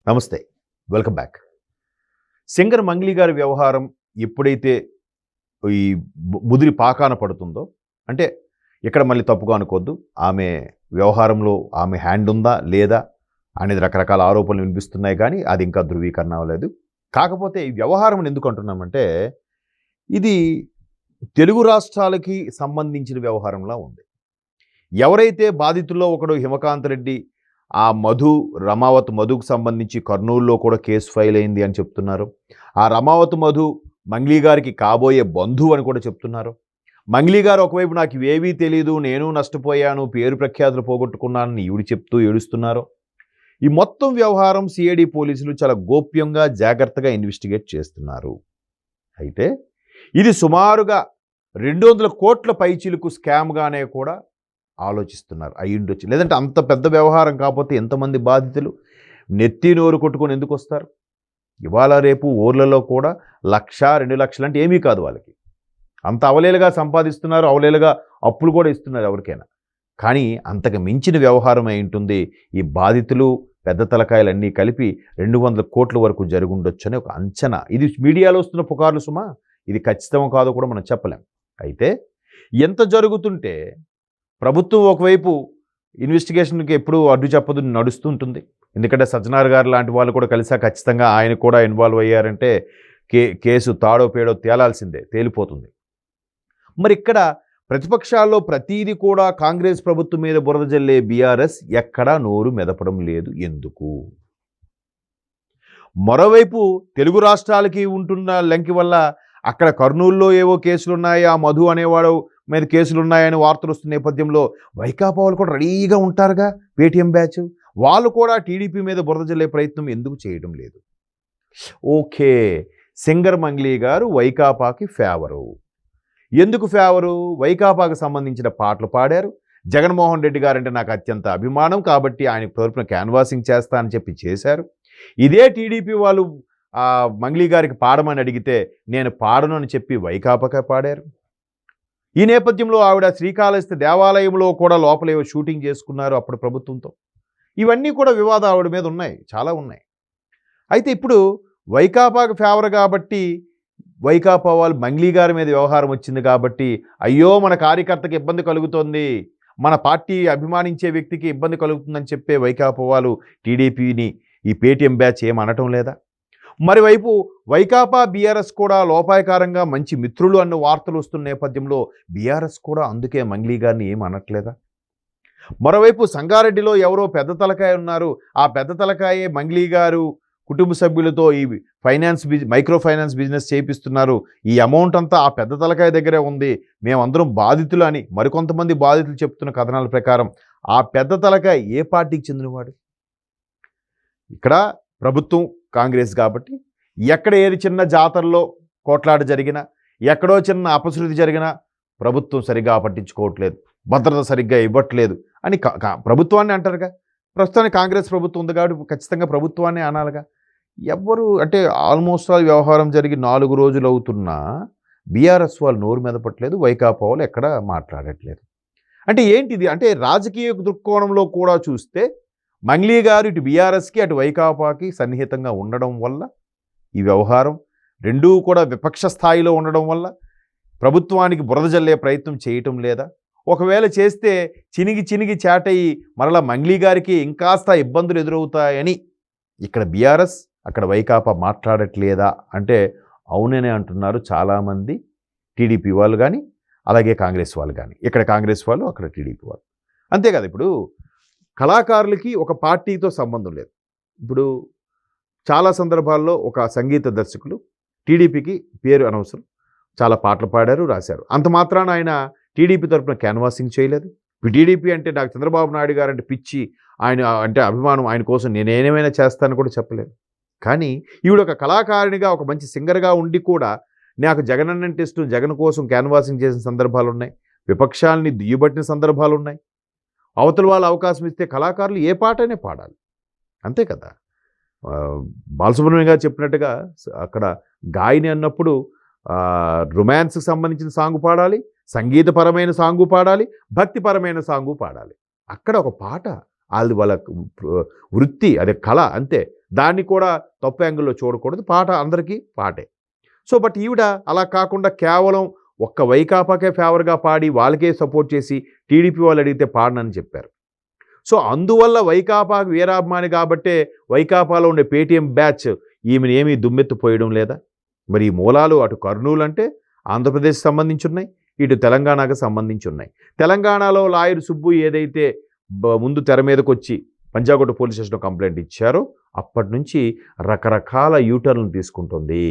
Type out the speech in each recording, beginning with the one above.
నమస్తే, welcome back. Singer Mangli గారి వ్యవహారం ఎప్పుడైతే ఈ ముదిరి పాకాన పడుతుందో, అంటే ఇక్కడ మళ్ళీ తప్పుగా అనుకోవద్దు, ఆమె వ్యవహారంలో ఆమె హ్యాండ్ ఉందా లేదా అనేది రకరకాల ఆరోపణలు వినిపిస్తున్నాయి, కానీ అది ఇంకా ధృవీకరణ అవ్వలేదు. కాకపోతే ఈ వ్యవహారం ఎందుకు అంటున్నామంటే, ఇది తెలుగు రాష్ట్రాలకి సంబంధించిన వ్యవహారంలా ఉంది. ఎవరైతే బాధితుల్లో ఒకడు హిమకాంత్ రెడ్డి, ఆ రమావత్ మధుకు సంబంధించి కర్నూలులో కూడా కేసు ఫైల్ అయింది అని చెప్తున్నారు. ఆ రమావత్ మధు మంగ్లీ గారికి కాబోయే బంధువు అని కూడా చెప్తున్నారు. మంగ్లీ గారు ఒకవైపు నాకు ఇవేవీ తెలియదు, నేను నష్టపోయాను, పేరు ప్రఖ్యాతులు పోగొట్టుకున్నానని ఈవిడ చెప్తూ ఏడుస్తున్నారు. ఈ మొత్తం వ్యవహారం సిఐడి పోలీసులు చాలా గోప్యంగా జాగ్రత్తగా ఇన్వెస్టిగేట్ చేస్తున్నారు. అయితే ఇది సుమారుగా 200 కోట్ల పైచిలుకు స్కామ్గానే కూడా ఆలోచిస్తున్నారు. అయ్యుండొచ్చు, లేదంటే అంత పెద్ద వ్యవహారం కాకపోతే ఎంతమంది బాధితులు నెత్తి నోరు కొట్టుకొని ఎందుకు వస్తారు? ఇవాళ రేపు ఊర్లలో కూడా 1,00,000, 2 లక్షలు అంటే ఏమీ కాదు వాళ్ళకి. అంత అవలేలుగా సంపాదిస్తున్నారు, అవలేలుగా అప్పులు కూడా ఇస్తున్నారు ఎవరికైనా. కానీ అంతకు మించిన వ్యవహారం అయి ఉంటుంది. ఈ బాధితులు పెద్ద తలకాయలన్నీ కలిపి 200 కోట్ల వరకు జరుగుండొచ్చు అని ఒక అంచనా. ఇది మీడియాలో వస్తున్న పుకార్లు సుమా, ఇది ఖచ్చితం కాదో కూడా మనం చెప్పలేం. అయితే ఎంత జరుగుతుంటే ప్రభుత్వం ఒకవైపు ఇన్వెస్టిగేషన్కి ఎప్పుడూ అడ్డు చెప్పదు, నడుస్తూ ఉంటుంది. ఎందుకంటే సజ్జనార్ గారు లాంటి వాళ్ళు కూడా కలిసా ఖచ్చితంగా ఆయన కూడా ఇన్వాల్వ్ అయ్యారంటే కేసు తాడో పేడో తేలాల్సిందే, తేలిపోతుంది. మరి ఇక్కడ ప్రతిపక్షాల్లో ప్రతీది కూడా కాంగ్రెస్ ప్రభుత్వం మీద బురద జల్లే బీఆర్ఎస్ ఎక్కడా నోరు మెదపడం లేదు. ఎందుకు? మరోవైపు తెలుగు రాష్ట్రాలకి ఉంటున్న లంకి వల్ల అక్కడ కర్నూలులో ఏవో కేసులున్నాయి, ఆ మధు అనేవాడు మీద కేసులున్నాయని వార్తలు వస్తున్న నేపథ్యంలో వైకాపా వాళ్ళు కూడా రెడీగా ఉంటారుగా, పేటీఎం బ్యాచ్ వాళ్ళు కూడా టీడీపీ మీద బురద జల్లే ప్రయత్నం ఎందుకు చేయడం లేదు? ఓకే, సింగర్ మంగ్లీ గారు వైకాపాకి ఫేవరు. ఎందుకు ఫేవరు? వైకాపాకు సంబంధించిన పాటలు పాడారు. జగన్మోహన్ రెడ్డి గారంటే నాకు అత్యంత అభిమానం కాబట్టి ఆయన తరపున క్యాన్వాసింగ్ చేస్తా అని చెప్పి చేశారు. ఇదే టీడీపీ వాళ్ళు మంగ్లీ గారికి పాడమని అడిగితే నేను పాడను అని చెప్పి వైకాపాకే పాడారు. ఈ నేపథ్యంలో ఆవిడ శ్రీకాళహస్తి దేవాలయంలో కూడా లోపలేవో షూటింగ్ చేసుకున్నారు అప్పుడు ప్రభుత్వంతో. ఇవన్నీ కూడా వివాదం ఆవిడ మీద ఉన్నాయి, చాలా ఉన్నాయి. అయితే ఇప్పుడు వైకాపాకు ఫేవర్ కాబట్టి వైకాపా వాళ్ళు మంగ్లీ గారి మీద వ్యవహారం వచ్చింది కాబట్టి అయ్యో మన కార్యకర్తకి ఇబ్బంది కలుగుతోంది, మన పార్టీ అభిమానించే వ్యక్తికి ఇబ్బంది కలుగుతుందని చెప్పే వైకాపా వాళ్ళు టీడీపీని ఈ పేటీఎం బ్యాచ్ ఏమనటం లేదా? మరోవైపు వైకాపా బీఆర్ఎస్ కూడా లోపాయకారంగా మంచి మిత్రులు అన్న వార్తలు వస్తున్న నేపథ్యంలో బీఆర్ఎస్ కూడా అందుకే మంగ్లీ గారిని ఏం అనట్లేదా? మరోవైపు సంగారెడ్డిలో ఎవరో పెద్ద తలకాయ ఉన్నారు, ఆ పెద్ద తలకాయే మంగ్లీ గారు కుటుంబ సభ్యులతో ఈ మైక్రో ఫైనాన్స్ బిజినెస్ చేపిస్తున్నారు, ఈ అమౌంట్ అంతా ఆ పెద్ద తలకాయ దగ్గరే ఉంది, మేమందరం బాధితులు అని మరికొంతమంది బాధితులు చెప్తున్న కథనాల ప్రకారం ఆ పెద్ద తలకాయ ఏ పార్టీకి చెందినవాడు? ఇక్కడ ప్రభుత్వం కాంగ్రెస్ కాబట్టి ఎక్కడ ఏది చిన్న జాతరలో కోట్లాట జరిగినా, ఎక్కడో చిన్న అపశృతి జరిగినా ప్రభుత్వం సరిగ్గా పట్టించుకోవట్లేదు, భద్రత సరిగ్గా ఇవ్వట్లేదు అని ప్రభుత్వాన్ని అంటారుగా. ప్రస్తుతానికి కాంగ్రెస్ ప్రభుత్వం ఉంది కాబట్టి ఖచ్చితంగా ప్రభుత్వాన్ని అనాలిగా. ఎవ్వరు అంటే ఆల్మోస్ట్ ఆల్ వ్యవహారం జరిగి 4 రోజులు అవుతున్నా బీఆర్ఎస్ వాళ్ళు నోరు మెదపట్లేదు, వైకాపా వాళ్ళు ఎక్కడ మాట్లాడట్లేదు. అంటే ఏంటిది? అంటే రాజకీయ దృక్కోణంలో కూడా చూస్తే మంగ్లీ గారు ఇటు బీఆర్ఎస్కి అటు వైకాపాకి సన్నిహితంగా ఉండడం వల్ల ఈ వ్యవహారం రెండూ కూడా విపక్ష స్థాయిలో ఉండడం వల్ల ప్రభుత్వానికి బురద జల్లే ప్రయత్నం చేయటం లేదా? ఒకవేళ చేస్తే చినిగి చాటయి మరలా మంగ్లీ గారికి ఇంకాస్త ఇబ్బందులు ఎదురవుతాయని ఇక్కడ బీఆర్ఎస్ అక్కడ వైకాపా మాట్లాడట్లేదా అంటే అవుననే అంటున్నారు చాలామంది టీడీపీ వాళ్ళు కానీ అలాగే కాంగ్రెస్ వాళ్ళు కానీ. ఇక్కడ కాంగ్రెస్ వాళ్ళు అక్కడ టీడీపీ వాళ్ళు. అంతేకాదు, ఇప్పుడు కళాకారులకి ఒక పార్టీతో సంబంధం లేదు. ఇప్పుడు చాలా సందర్భాల్లో ఒక సంగీత దర్శకులు టీడీపీకి పేరు అనవసరం, చాలా పాటలు పాడారు, రాశారు. అంత మాత్రాన ఆయన టీడీపీ తరఫున క్యాన్వాసింగ్ చేయలేదు. ఇప్పుడు టీడీపీ అంటే నాకు చంద్రబాబు నాయుడు గారు అంటే పిచ్చి, ఆయన అంటే అభిమానం, ఆయన కోసం నేనేమైనా చేస్తానని కూడా చెప్పలేదు. కానీ ఈవిడ ఒక కళాకారిణిగా ఒక మంచి సింగర్గా ఉండి కూడా నాకు జగన్ అంటే ఇష్టం, జగన్ కోసం క్యాన్వాసింగ్ చేసిన సందర్భాలు ఉన్నాయి, విపక్షాలని దుయ్యబట్టిన సందర్భాలు ఉన్నాయి. అవతల వాళ్ళు అవకాశం ఇస్తే కళాకారులు ఏ పాటనే పాడాలి, అంతే కదా. బాలసుబ్రహ్మణ్యం గారు చెప్పినట్టుగా అక్కడ గాయని అన్నప్పుడు రొమాన్స్కి సంబంధించిన సాంగ్ పాడాలి, సంగీతపరమైన సాంగు పాడాలి, భక్తిపరమైన సాంగు పాడాలి. అక్కడ ఒక పాట వాళ్ళ వృత్తి, అదే కళ, అంతే. దాన్ని కూడా తప్పు యాంగిల్లో చూడకూడదు. పాట అందరికీ పాటే. సో బట్ ఈవిడ అలా కాకుండా కేవలం ఒక్క వైకాపాకే ఫేవర్గా పాడి వాళ్ళకే సపోర్ట్ చేసి టీడీపీ వాళ్ళు అడిగితే పాడనని చెప్పారు. సో అందువల్ల వైకాపాకు వీరాభిమాని కాబట్టే వైకాపాలో ఉండే పేటీఎం బ్యాచ్ ఈమెను ఏమీ దుమ్మెత్తిపోయడం లేదా? మరి ఈ మూలాలు అటు కర్నూలు అంటే ఆంధ్రప్రదేశ్ సంబంధించి ఉన్నాయి, ఇటు తెలంగాణకు సంబంధించి ఉన్నాయి. తెలంగాణలో లాయర్ సుబ్బు ఏదైతే ముందు తెర మీదకి వచ్చి పంజాగుట్ట పోలీస్ స్టేషన్లో కంప్లైంట్ ఇచ్చారో అప్పటి నుంచి రకరకాల యూటర్న్లు తీసుకుంటుంది.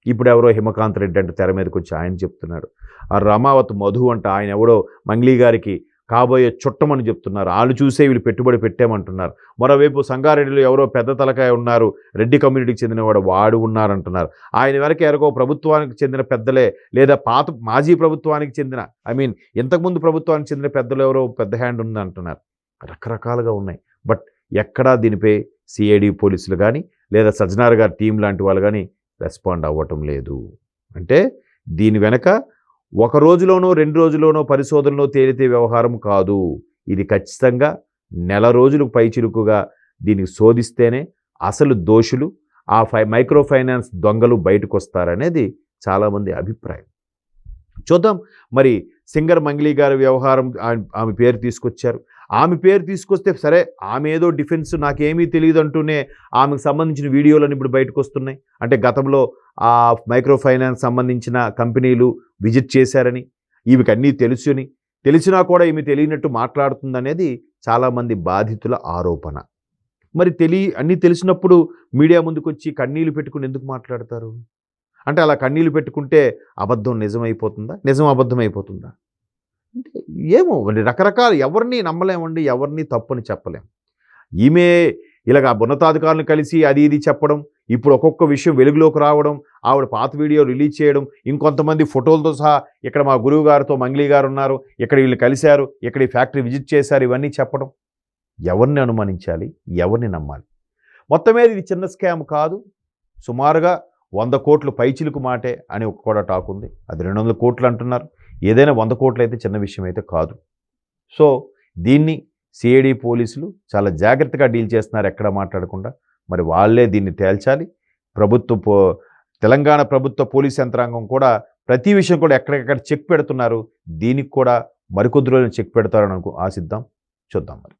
ఇప్పుడు ఎవరో హిమకాంత్ రెడ్డి అంటే తెర మీదకి వచ్చి ఆయన చెప్తున్నాడు. ఆ రమావత్ మధు అంట ఆయన ఎవడో మంగ్లీ గారికి కాబోయే చుట్టమని చెప్తున్నారు. వాళ్ళు చూసే వీళ్ళు పెట్టుబడి పెట్టామంటున్నారు. మరోవైపు సంగారెడ్డిలో ఎవరో పెద్ద తలకాయ ఉన్నారు, రెడ్డి కమ్యూనిటీకి చెందినవాడు వాడు ఉన్నారంటున్నారు. ఆయన వెనక ఎరగో ప్రభుత్వానికి చెందిన పెద్దలే లేదా మాజీ ప్రభుత్వానికి చెందిన ఇంతకుముందు ప్రభుత్వానికి చెందిన పెద్దలు ఎవరో పెద్ద హ్యాండ్ ఉంది అంటున్నారు. రకరకాలుగా ఉన్నాయి. బట్ ఎక్కడా దీనిపై సిఐడి పోలీసులు కానీ లేదా సజ్జనార్ గారి టీం లాంటి వాళ్ళు కానీ రెస్పాండ్ అవ్వటం లేదు. అంటే దీని వెనక ఒక రోజులోనో 2 రోజుల్లోనో పరిశోధనలో తేలితే వ్యవహారం కాదు. ఇది ఖచ్చితంగా నెల రోజులకు పైచిలుకుగా దీనికి శోధిస్తేనే అసలు దోషులు ఆ మైక్రో ఫైనాన్స్ దొంగలు బయటకు వస్తారనేది చాలామంది అభిప్రాయం. చూద్దాం. మరి సింగర్ మంగ్లీ గారి వ్యవహారం ఆమె పేరు తీసుకొచ్చారు. ఆమె పేరు తీసుకొస్తే సరే, ఆమె ఏదో డిఫెన్స్ నాకేమీ తెలియదు అంటూనే ఆమెకు సంబంధించిన వీడియోలను ఇప్పుడు బయటకు వస్తున్నాయి. అంటే గతంలో ఆ మైక్రో ఫైనాన్స్ సంబంధించిన కంపెనీలు విజిట్ చేశారని, ఈమెకి అన్నీ తెలుసుని, తెలిసినా కూడా ఈమె తెలియనట్టు మాట్లాడుతుందనేది చాలామంది బాధితుల ఆరోపణ. మరి అన్నీ తెలిసినప్పుడు మీడియా ముందుకు వచ్చి కన్నీళ్లు పెట్టుకుని ఎందుకు మాట్లాడతారు? అంటే అలా కన్నీళ్లు పెట్టుకుంటే అబద్ధం నిజమైపోతుందా? నిజం అబద్ధం అయిపోతుందా? అంటే ఏమో రకరకాల ఎవరిని నమ్మలేమండి, ఎవరిని తప్పని చెప్పలేం. ఈమె ఇలాగ ఉన్నతాధికారులను కలిసి అది ఇది చెప్పడం, ఇప్పుడు ఒక్కొక్క విషయం వెలుగులోకి రావడం, ఆవిడ పాత వీడియో రిలీజ్ చేయడం, ఇంకొంతమంది ఫోటోలతో సహా ఇక్కడ మా గురువు గారితో మంగ్లీ గారు ఉన్నారు, ఇక్కడ వీళ్ళు కలిశారు, ఇక్కడ ఈ ఫ్యాక్టరీ విజిట్ చేశారు, ఇవన్నీ చెప్పడం. ఎవరిని అనుమానించాలి? ఎవరిని నమ్మాలి? మొత్తం మీద ఇది చిన్న స్కామ్ కాదు. సుమారుగా 100 కోట్లు పైచిలుకు మాటే అని కూడా టాక్ ఉంది. అది 200 కోట్లు అంటున్నారు. ఏదైనా 100 కోట్లు అయితే చిన్న విషయం అయితే కాదు. సో దీన్ని సిఐడి పోలీసులు చాలా జాగ్రత్తగా డీల్ చేస్తున్నారు, ఎక్కడ మాట్లాడకుండా. మరి వాళ్ళే దీన్ని తేల్చాలి. తెలంగాణ ప్రభుత్వ పోలీస్ యంత్రాంగం కూడా ప్రతి విషయం కూడా ఎక్కడెక్కడ చెక్ పెడుతున్నారు. దీనికి కూడా మరికొద్ది రోజులు చెక్ పెడతారని ఆశిద్దాం. చూద్దాం మరి.